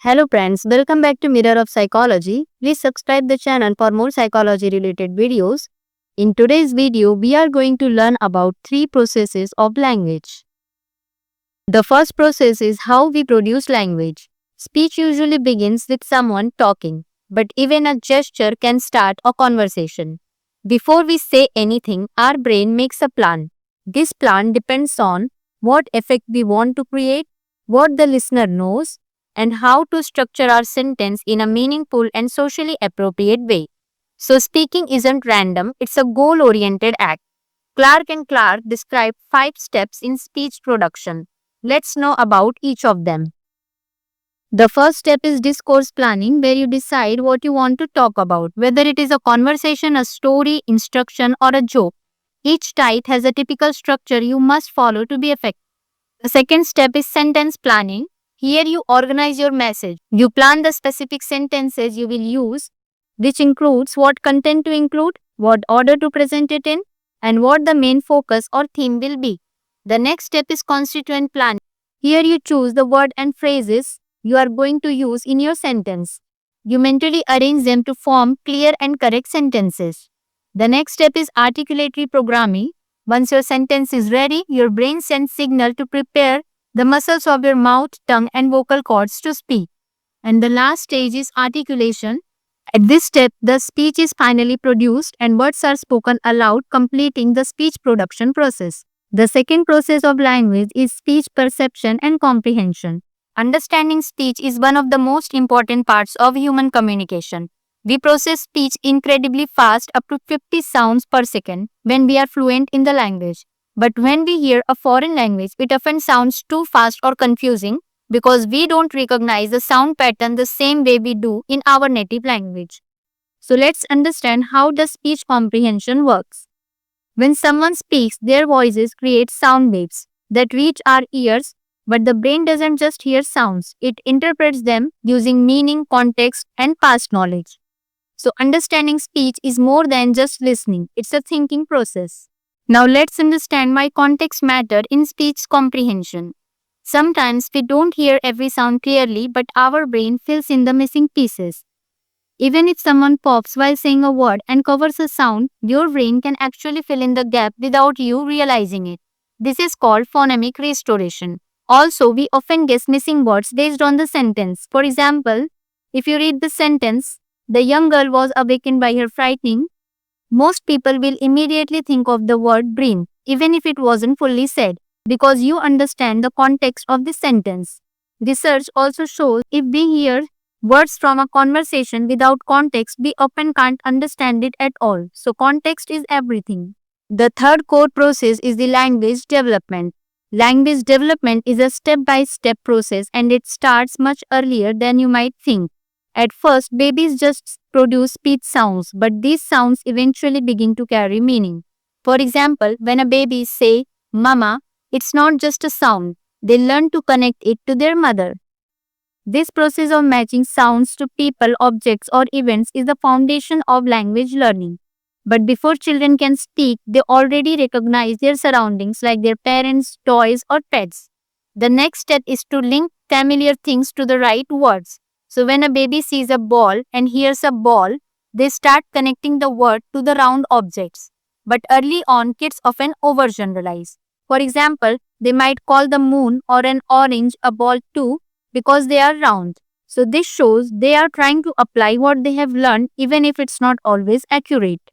Hello friends, welcome back to Mirror of Psychology. Please subscribe the channel for more psychology related videos. In today's video, we are going to learn about three processes of language. The first process is how we produce language. Speech usually begins with someone talking, but even a gesture can start a conversation. Before we say anything, our brain makes a plan. This plan depends on what effect we want to create, what the listener knows, and how to structure our sentence in a meaningful and socially appropriate way. So, speaking isn't random, it's a goal oriented act. Clark and Clark describe 5 steps in speech production. Let's know about each of them. The first step is discourse planning, where you decide what you want to talk about, whether it is a conversation, a story, instruction, or a joke. Each type has a typical structure you must follow to be effective. The second step is sentence planning. Here you organize your message. You plan the specific sentences you will use, which includes what content to include, what order to present it in, and what the main focus or theme will be. The next step is constituent planning. Here you choose the word and phrases you are going to use in your sentence. You mentally arrange them to form clear and correct sentences. The next step is articulatory programming. Once your sentence is ready, your brain sends signal to prepare the muscles of your mouth, tongue, and vocal cords to speak. And the last stage is articulation. At this step, the speech is finally produced and words are spoken aloud, completing the speech production process. The second process of language is speech perception and comprehension. Understanding speech is one of the most important parts of human communication. We process speech incredibly fast, up to 50 sounds per second, when we are fluent in the language. But when we hear a foreign language, it often sounds too fast or confusing because we don't recognize the sound pattern the same way we do in our native language. So let's understand how the speech comprehension works. When someone speaks, their voices create sound waves that reach our ears, but the brain doesn't just hear sounds, it interprets them using meaning, context, and past knowledge. So understanding speech is more than just listening, it's a thinking process. Now let's understand why context matters in speech comprehension. Sometimes we don't hear every sound clearly, but our brain fills in the missing pieces. Even if someone pops while saying a word and covers a sound, your brain can actually fill in the gap without you realizing it. This is called phonemic restoration. Also, we often guess missing words based on the sentence. For example, if you read the sentence, "The young girl was awakened by her frightening," most people will immediately think of the word brain, even if it wasn't fully said, because you understand the context of the sentence. Research also shows if we hear words from a conversation without context, we often can't understand it at all. So context is everything. The third core process is the language development. Language development is a step-by-step process and it starts much earlier than you might think. At first, babies just produce speech sounds, but these sounds eventually begin to carry meaning. For example, when a baby says "mama," it's not just a sound. They learn to connect it to their mother. This process of matching sounds to people, objects, or events is the foundation of language learning. But before children can speak, they already recognize their surroundings like their parents, toys, or pets. The next step is to link familiar things to the right words. So when a baby sees a ball and hears a ball, they start connecting the word to the round objects. But early on, kids often overgeneralize. For example, they might call the moon or an orange a ball too because they are round. So this shows they are trying to apply what they have learned even if it's not always accurate.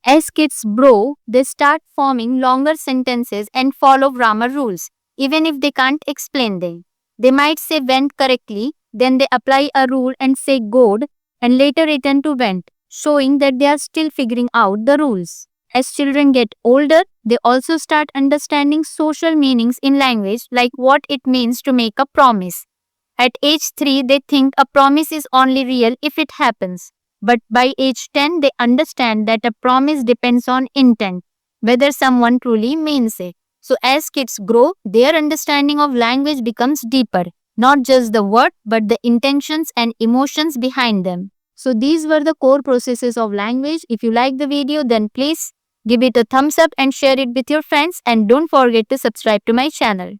As kids grow, they start forming longer sentences and follow grammar rules, even if they can't explain them. They might say went correctly, then they apply a rule and say good, and later return to went, showing that they are still figuring out the rules. As children get older, they also start understanding social meanings in language, like what it means to make a promise. At age 3, they think a promise is only real if it happens. But by age 10, they understand that a promise depends on intent, whether someone truly means it. So as kids grow, their understanding of language becomes deeper. Not just the word, but the intentions and emotions behind them. So these were the core processes of language. If you like the video, then please give it a thumbs up and share it with your friends. And don't forget to subscribe to my channel.